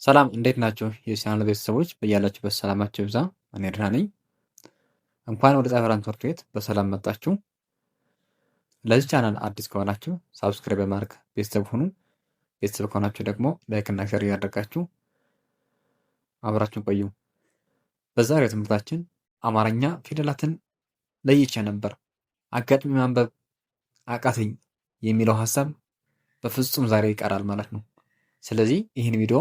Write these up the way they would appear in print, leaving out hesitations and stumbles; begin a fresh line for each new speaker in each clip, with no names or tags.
ሰላም እንዴት ናችሁ? የቻናሉ ቤተሰቦች በያላችሁበት ሰላማችሁ ይብዛ። እኔ ደህና ነኝ። እንኳን ወደ ፀሐይ ብርሃን ትምህርት ቤት በሰላም መጣችሁ። ለዚህ ቻናል አዲስ ከሆናችሁ ሳብስክራይብ በማድረግ ቤተሰብ ሁኑ። ቤተሰብ ከሆናችሁ ደግሞ ላይክ እና ሸር እያደረጋችሁ አብራችሁን ቆዩ። በዛሬው ትምህርታችን አማርኛ ፊደላትን ለይቼ ነበር፣ አጋጥሚ ማንበብ አቃተኝ የሚለው ሀሳብ በፍጹም ዛሬ ይቀራል ማለት ነው። ስለዚህ ይህን ቪዲዮ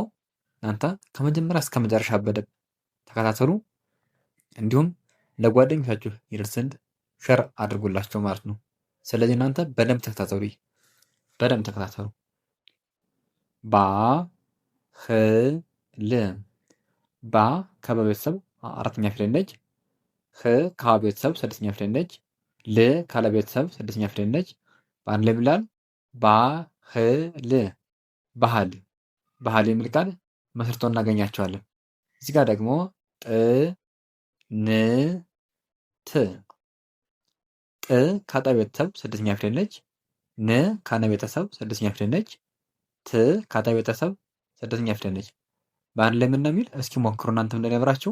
እናንተ ከመጀመሪያ እስከ መጨረሻ በደንብ ተከታተሉ። እንዲሁም ለጓደኞቻችሁ ይደርስ ዘንድ ሸር አድርጉላቸው ማለት ነው። ስለዚህ እናንተ በደንብ ተከታተሉ፣ በደንብ ተከታተሉ። ባ ህ ል ባ ከበ ቤተሰብ አራተኛ ፊደል ነች። ህ ከሀ ቤተሰብ ስድስተኛ ፊደል ነች። ል ካለ ቤተሰብ ስድስተኛ ፊደል ነች። በአንድ ላይ ብላል ባህል፣ ባህል፣ ባህል የሚል ቃል መስርቶ እናገኛቸዋለን። እዚህ ጋር ደግሞ ጥ ከጠ ቤተሰብ ስድስተኛ ፊደል ነች። ን ከነ ቤተሰብ ስድስተኛ ፊደል ነች። ት ከጠ ቤተሰብ ስድስተኛ ፊደል ነች። በአንድ ላይ ምን ነው የሚል እስኪ ሞክሩ እናንተም እንደነብራችሁ።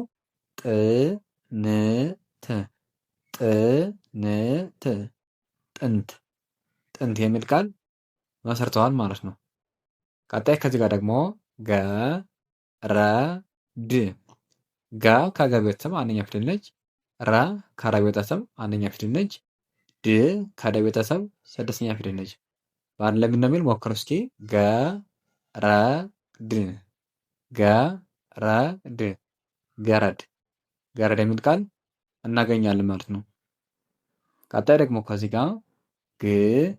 ጥንት፣ ጥንት፣ ጥንት፣ ጥንት የሚል ቃል መስርተዋል ማለት ነው። ቀጣይ ከዚህ ጋር ደግሞ ገረድ፣ ጋ ከገ ቤተሰብ አንደኛ ፊደል ነች። ረ ከረ ቤተሰብ አንደኛ ፊደል ነች። ድ ከደ ቤተሰብ ስድስተኛ ፊደል ነች። በአንድ ላይ ምን የሚል ሞክሩ እስኪ። ገረድ፣ ገረድ፣ ገረድ፣ ገረድ የሚል ቃል እናገኛለን ማለት ነው። ቀጣይ ደግሞ ከዚህ ጋር ግዳጅ፣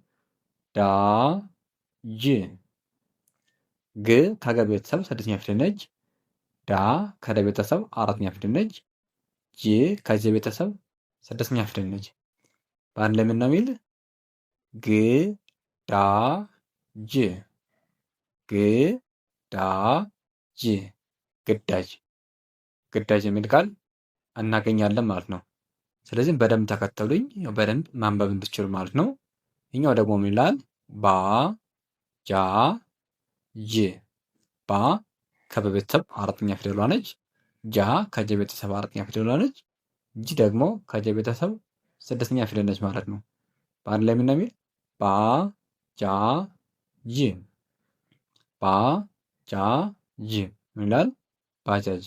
ግ ከገ ቤተሰብ ስድስተኛ ፊደል ነች። ዳ ከደ ቤተሰብ አራተኛ ፊደል ነች። ጅ ከዚህ ቤተሰብ ስድስተኛ ፊደል ነች። በአንድ ላይ ምን ነው የሚል ግዳጅ፣ ግዳጅ፣ ግዳጅ፣ ግዳጅ የሚል ቃል እናገኛለን ማለት ነው። ስለዚህም በደንብ ተከተሉኝ፣ በደንብ ማንበብ እንድትችሉ ማለት ነው። እኛው ደግሞ ምን ይላል? ባ ጃ ጅ፣ ባ ከበ ቤተሰብ አራተኛ ፊደሏ ነች። ጃ ከጀ ቤተሰብ አራተኛ ፊደሏ ነች። ጅ ደግሞ ከጀ ቤተሰብ ስድስተኛ ፊደል ነች ማለት ነው። በአንድ ላይ ምን ነው የሚል ባ ጃ ጅ፣ ባ ጃ ጅ ምን ይላል? ባጃጅ፣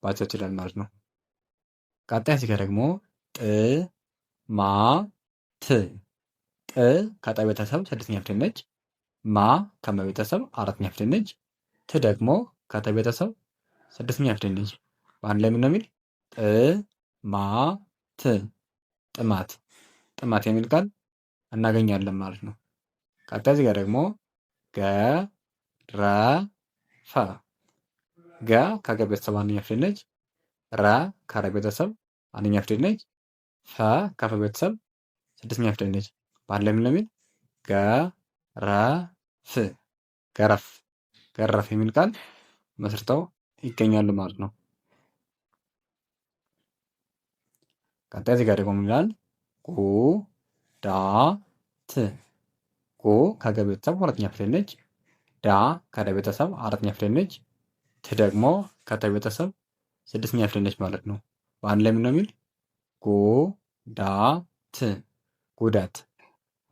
ባጃጅ ይላል ማለት ነው። ቀጣይ እዚህ ጋር ደግሞ ጥ ማ ት፣ ጥ ከጠ ቤተሰብ ስድስተኛ ፊደል ነች። ማ ከመ ቤተሰብ አራተኛ ፊደል ነች። ት ደግሞ ከተ ቤተሰብ ስድስተኛ ፊደል ነች። በአንድ ላይ ምን ነው የሚል ጥማት፣ ጥማት፣ ጥማት የሚል ቃል እናገኛለን ማለት ነው። ቀጣይ እዚህ ጋር ደግሞ ገረፈ፣ ገ ከገ ቤተሰብ አንደኛ ፊደል ነች። ረ ከረ ቤተሰብ አንደኛ ፊደል ነች። ፈ ከፈ ቤተሰብ ስድስተኛ ፊደል ነች። በአንድ ላይ ምን ነው የሚል ገረፍ፣ ገረፍ፣ ገረፍ የሚል ቃል መስርተው ይገኛሉ ማለት ነው። ቀጣይ እዚህ ጋር ደግሞ ምን ይላል? ጉዳት፣ ጉ ከገ ቤተሰብ ሁለተኛ ፊደል ነች። ዳ ከደ ቤተሰብ አራተኛ ፊደል ነች። ት ደግሞ ከተ ቤተሰብ ስድስተኛ ፊደል ነች ማለት ነው። በአንድ ላይ ምን ነው የሚል ጉዳት፣ ጉዳት፣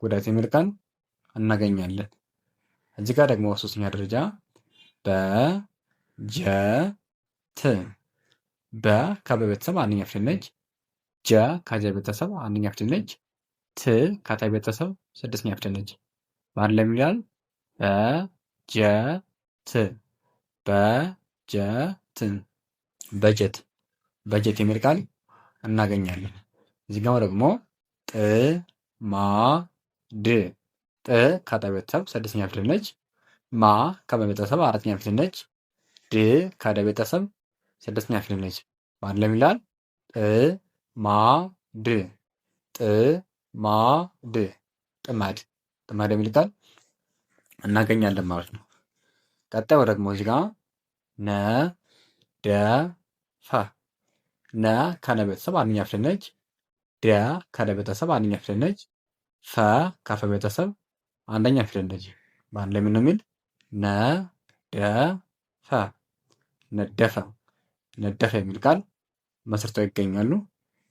ጉዳት የሚል ቃል እናገኛለን። እዚህ ጋር ደግሞ ሶስተኛ ደረጃ በጀት፣ በ ከበ ቤተሰብ አንደኛ ፊደል ነች። ጀ ከጀ ቤተሰብ አንደኛ ፊደል ነች። ት ከተ ቤተሰብ ስድስተኛ ፊደል ነች። በአንድ ላይ ምን ይላል? በጀት፣ በጀት፣ በጀት፣ በጀት የሚል ቃል እናገኛለን። እዚህ ጋር ደግሞ ጥማድ፣ ጥ ከጠ ቤተሰብ ስድስተኛ ፊደል ነች። ማ ከመ ቤተሰብ አራተኛ ፊደል ነች። ድ ከደ ቤተሰብ ስድስተኛ ፊደል ነች። በአንድ ላይ ምን ይላል? ጥማድ፣ ጥማድ፣ ጥማድ፣ ጥማድ የሚል ቃል እናገኛለን ማለት ነው። ቀጣዩ ደግሞ እዚህ ጋር ነደፈ፣ ነ ከነ ቤተሰብ አንደኛ ፊደል ነች። ደ ከደ ቤተሰብ አንደኛ ፊደል ነች። ፈ ከፈ ቤተሰብ አንደኛ ፊደል ነች። በአንድ ላይ ምን ነው የሚል ነደፈ፣ ነደፈ ነደፈ የሚል ቃል መስርተው ይገኛሉ።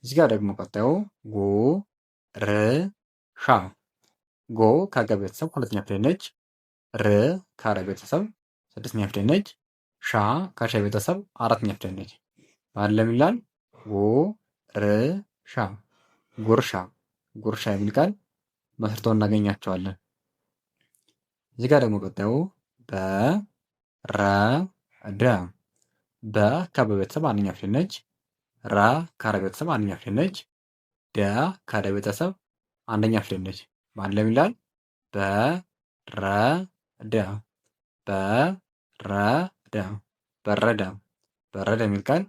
እዚህ ጋር ደግሞ ቀጣዩ ጎ ር ሻ ጎ ከገ ቤተሰብ ሁለተኛ ፊደል ነች። ር ከረ ቤተሰብ ስድስተኛ ፊደል ነች። ሻ ከሸ ቤተሰብ አራተኛ ፊደል ነች። ማለም ይላል ጎ ር ሻ ጉርሻ ጉርሻ የሚል ቃል መስርተው እናገኛቸዋለን። እዚህ ጋር ደግሞ ቀጣዩ በረደ በ ከበ ቤተሰብ አንደኛ ፊደል ነች። ራ ከረ ቤተሰብ አንደኛ ፊደል ነች። ደ ከደ ቤተሰብ አንደኛ ፊደል ነች። ማለም ይላል በረደ በረደ በረደ በረደ የሚል ቃል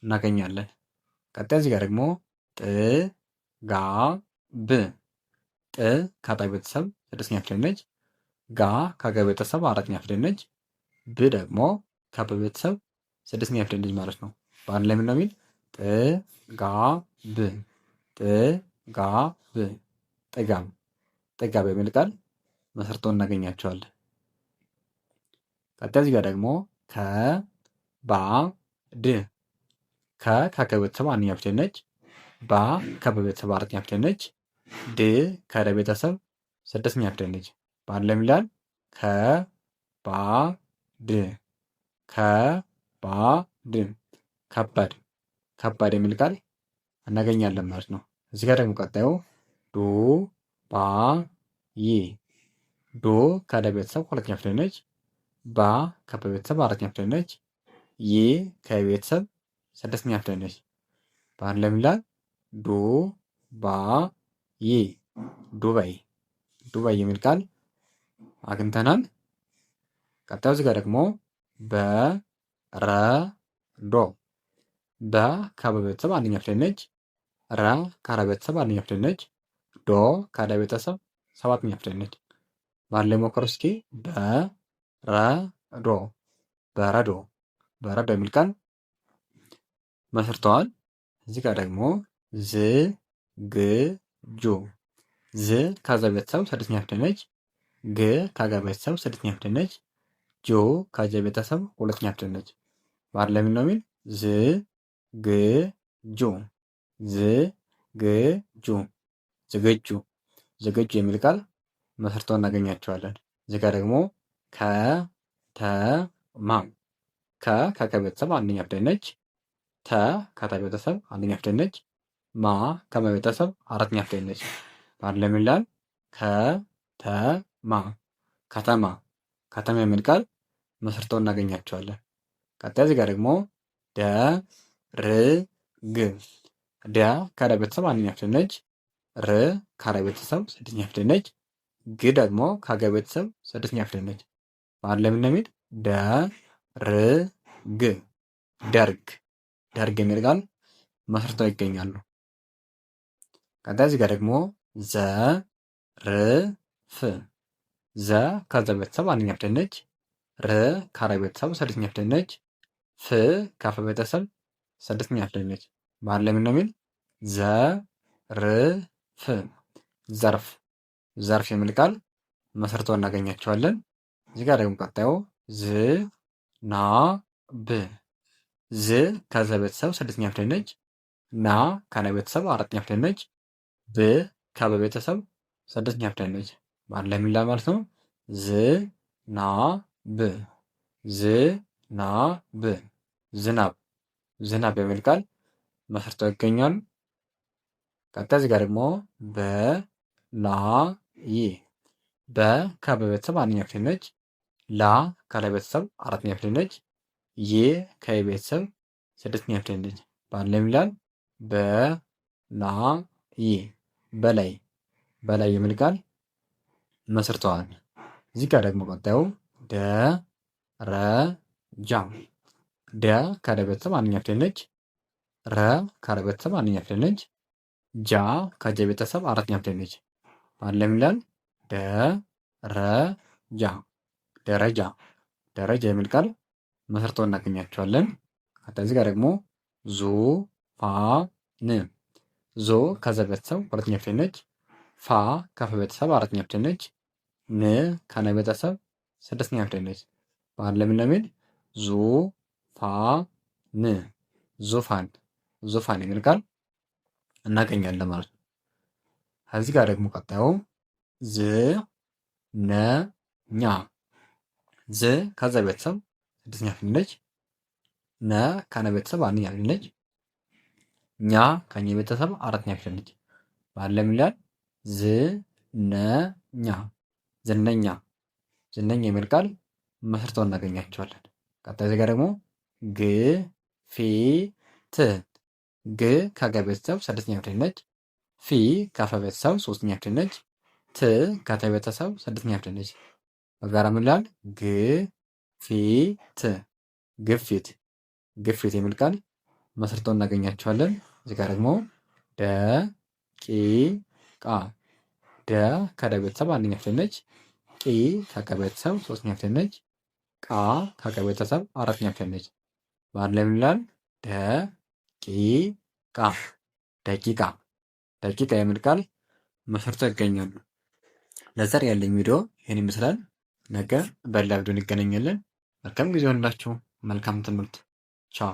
እናገኛለን። ቀጣይ እዚህ ጋር ደግሞ ጥጋብ ጥ ከጠ ቤተሰብ ስድስተኛ ፊደል ነች። ጋ ከገ ቤተሰብ አራተኛ ፊደል ነች። ብ ደግሞ ከበ ቤተሰብ ስድስተኛ ፊደል ነች ማለት ነው። በአንድ ላይ ምን ነው የሚል ጥጋብ ጥጋብ ጥጋብ ጥጋብ የሚል ቃል መስርተው እናገኛቸዋለን። ቀጣይ እዚህ ጋር ደግሞ ከባድ ከከ ቤተሰብ አንደኛ ፊደል ነች። ባ ከበ ቤተሰብ አራተኛ ፊደል ነች። ድ ከደ ቤተሰብ ስድስተኛ ፊደል ነች። በአንድ ላይ ይላል ከባድ ከባድ ከባድ ከባድ የሚል ቃል እናገኛለን ማለት ነው። እዚህ ጋር ደግሞ ቀጣዩ ዱ ባ ይ ዶ ከደ ቤተሰብ ሁለተኛ ፊደል ነች። ባ ከበ ቤተሰብ አራተኛ ፊደል ነች። ይ ከቤተሰብ ስድስተኛ ፊደል ነች። በአንድ ላይ ይላል ዱ ባ ይ ዱባይ ዱባይ የሚል ቃል አግኝተናል። ቀጣዩ እዚህ ጋር ደግሞ በረዶ በ ከበ ቤተሰብ አንደኛ ፊደል ነች። ረ ከረ ቤተሰብ አንደኛ ፊደል ነች። ዶ ከደ ቤተሰብ ሰባተኛ ፊደል ነች። በአንድ ላይ ሞክሩ እስኪ በረዶ በረዶ በረዶ የሚል ቃል መስርተዋል። እዚህ ጋር ደግሞ ዝግጁ ዝ ከዘ ቤተሰብ ስድስተኛ ፊደል ነች። ግ ከገ ቤተሰብ ስድስተኛ ፊደል ነች። ጆ ከጀ ቤተሰብ ሁለተኛ ፊደል ነች። በአንድ ላይ ምን ነው የሚል ዝግጁ ዝግጁ ዝግጁ ዝግጁ የሚል ቃል መስርተው እናገኛቸዋለን። እዚህ ጋር ደግሞ ከተማ ከ ከከ ቤተሰብ አንደኛ ፊደል ነች። ተ ከተ ቤተሰብ አንደኛ ፊደል ነች። ማ ከመ ቤተሰብ አራተኛ ፊደል ነች። በአንድ ላይ ምን ይላል ከተማ ከተማ ከተማ የሚል ቃል መስርተው እናገኛቸዋለን። ቀጣይ እዚህ ጋር ደግሞ ደርግ ደ ከደ ቤተሰብ አንደኛ ፊደል ነች። ር ከረ ቤተሰብ ስድስተኛ ፊደል ነች። ግ ደግሞ ከገ ቤተሰብ ስድስተኛ ፊደል ነች። በአንድ ላይ ምን ነው የሚል ደርግ ደርግ ደርግ የሚል ቃል መስርተው ይገኛሉ። ቀጣይ እዚህ ጋር ደግሞ ዘርፍ ዘ ከዘ ቤተሰብ አንደኛ ፊደል ነች። ር ከረ ቤተሰብ ስድስተኛ ፊደል ነች። ፍ ከፈ ቤተሰብ ስድስተኛ ፊደል ነች። በአንድ ላይ ምን ነው የሚል ዘርፍ ዘርፍ ዘርፍ የሚል ቃል መስርተው እናገኛቸዋለን። እዚህ ጋር ደግሞ ቀጣዩ ዝናብ ዝ ከዘ ቤተሰብ ስድስተኛ ፊደል ነች። ና ከነ ቤተሰብ አራተኛ ፊደል ነች። ብ ከበ ቤተሰብ ስድስተኛ ፊደል ነች። በአንድ ላይ ምን ይላል ማለት ነው ዝናብ ዝናብ ዝናብ ዝናብ የሚል ቃል መስርተው ይገኛሉ። ቀጣይ እዚህ ጋር ደግሞ በላይ በ ከበ ቤተሰብ አንደኛ ፊደል ነች። ላ ከለ ቤተሰብ አራተኛ ፊደል ነች። የ ከየ ቤተሰብ ስድስተኛ ፊደል ነች። በአንድ ላይ ይላል በላይ በላይ በላይ የሚል ቃል መስርተዋል። እዚህ ጋር ደግሞ ቀጣዩ ደረጃ ደ ከደ ቤተሰብ አንደኛ ፊደል ነች። ረ ከረ ቤተሰብ አንደኛ ፊደል ነች። ጃ ከጀ ቤተሰብ አራተኛ ፊደል ነች። በአንድ ላይ ይላል ደረጃ ደረጃ ደረጃ የሚል ቃል መስርተው እናገኛቸዋለን። ከዚህ ጋር ደግሞ ዙፋን ዞ ከዘ ቤተሰብ ሁለተኛ ፊደል ነች። ፋ ከፈ ቤተሰብ አራተኛ ፊደል ነች። ን ከነ ቤተሰብ ስድስተኛ ፊደል ነች። በአንድ ላይ ምን ነው የሚል ዙፋን ን ዙፋን ዙፋን የሚል ቃል እናገኛለን ማለት ነው። ከዚህ ጋር ደግሞ ቀጣዩ ዝነኛ ዝ ከዛ ቤተሰብ ስድስተኛ ፊደል ነች። ነ ከነ ቤተሰብ አንደኛ ፊደል ነች። ኛ ከኘ ቤተሰብ አራተኛ ፊደል ነች። ባለ ሚላል ዝነኛ ዝነኛ ዝነኛ የሚል ቃል መስርተው እናገኛቸዋለን። ቀጣይ ዜጋ ደግሞ ግፊት ግ ከገ ቤተሰብ ስድስተኛ ፊደል ነች። ፊ ከፈ ቤተሰብ ሶስተኛ ፊደል ነች። ት ከተ ቤተሰብ ስድስተኛ ፊደል ነች። በጋራ ምን ይላል? ግፊት ግፊት ግፊት የሚል ቃል መስርተው እናገኛቸዋለን። እዚህ ጋር ደግሞ ደቂቃ ደ ከደ ቤተሰብ አንደኛ ፊደል ነች። ቂ ከቀ ቤተሰብ ሶስተኛ ፊደል ነች። ቃ ከቀ ቤተሰብ አራተኛ ፊደል ነች። በአንድ ላይ ምን ይላል? ደቂቃ ደቂቃ ደቂቃ የሚል ቃል መስርተው ይገኛሉ። ለዛሬ ያለኝ ቪዲዮ ይህን ይመስላል። ነገ በሌላ ቪዲዮ እንገናኛለን። መልካም ጊዜ ሆንላችሁ። መልካም ትምህርት። ቻው